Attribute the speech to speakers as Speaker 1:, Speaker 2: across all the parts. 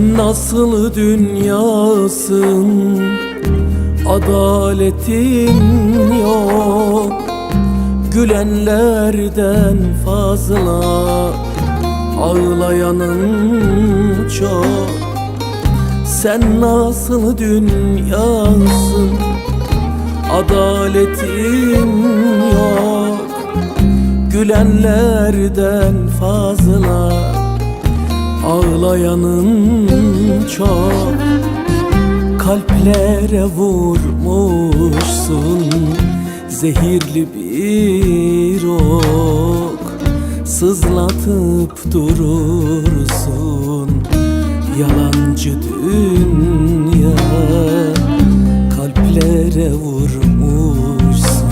Speaker 1: Sen nasıl dünyasın, adaletin yok. Gülenlerden fazla ağlayanın çok. Sen nasıl dünyasın, adaletin yok. Gülenlerden fazla ağlayanın çok. Kalplere vurmuşsun zehirli bir ok, sızlatıp durursun yalancı dünya. Kalplere vurmuşsun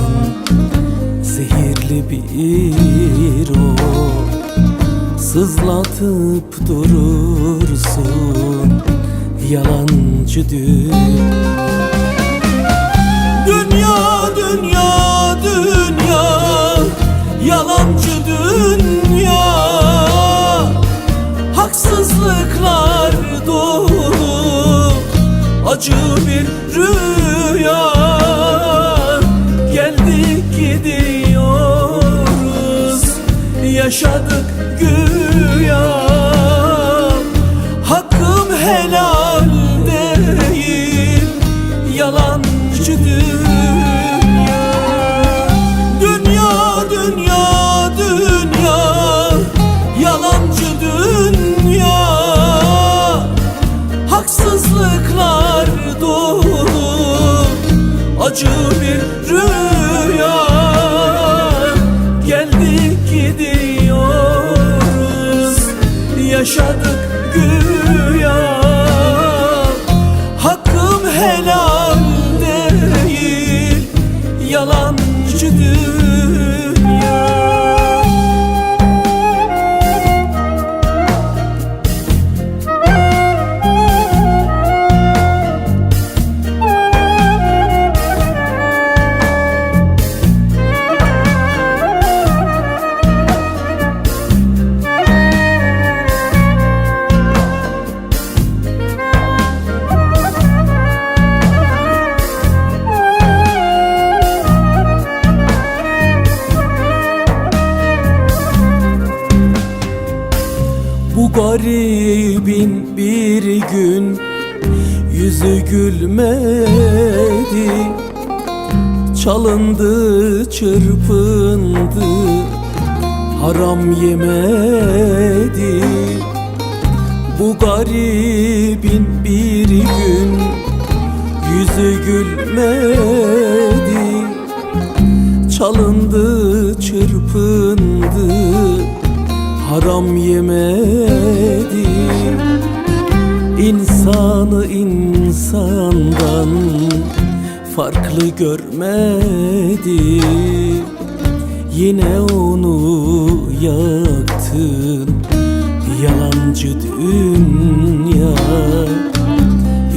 Speaker 1: zehirli bir ok, sızlatıp durursun yalancı dünya. Dünya, dünya, dünya, yalancı dünya. Haksızlıklar dolu acı bir rüya. Geldik gidiyoruz, yaşadık güya. Hakkım helal değil, yalancı dünya. Dünya, dünya, dünya, yalancı dünya. Haksızlıklar dolu acı bir rüya. Geldik gidiyoruz, yaşadık güya. Hakkım helal değil, yalancı dünya. Bu garibin bir gün yüzü gülmedi. Çalındı, çırpındı, haram yemedi. Bu garibin bir gün yüzü gülmedi. Çalındı, çırpındı, haram yemedi. İnsanı insandan farklı görmedi. Yine onu yaktın yalancı dünya.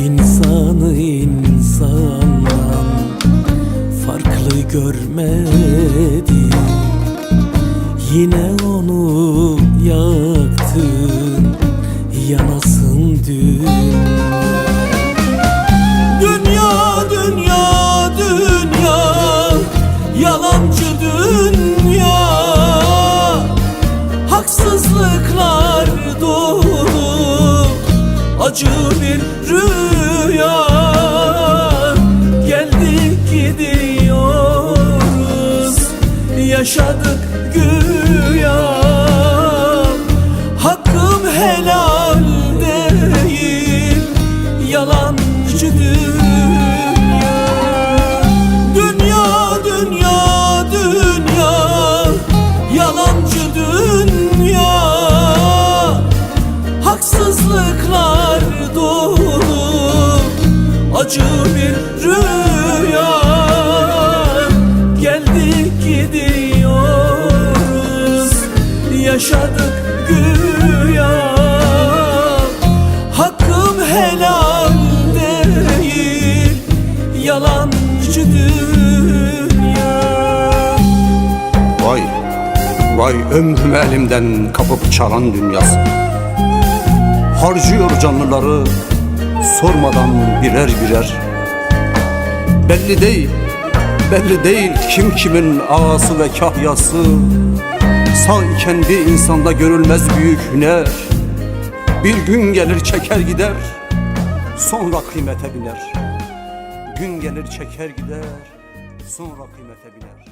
Speaker 1: İnsanı insandan farklı görmedi. Yine onu yaktın, yanasın dünya. Dünya, dünya, dünya, yalancı dünya. Haksızlıklar dolu acı bir rüya. Geldik gidiyoruz, yaşadık güya. Hakkım helal değil, yalancı dünya. Dünya, dünya, dünya, yalancı dünya. Haksızlıklar dolu acı bir rüya. Geldik gidiyoruz, yaşadık güya. Hakkım helal değil, yalancı dünya.
Speaker 2: Vay, vay ömrümü elimden kapıp çalan dünyası. harcıyor canlıları sormadan birer birer. Belli değil kim kimin ağası ve kahyası. Sağ iken bir insanda görülmez büyük hüner. Bir gün gelir çeker gider, sonra kıymete biner. Gün gelir çeker gider, sonra kıymete biner.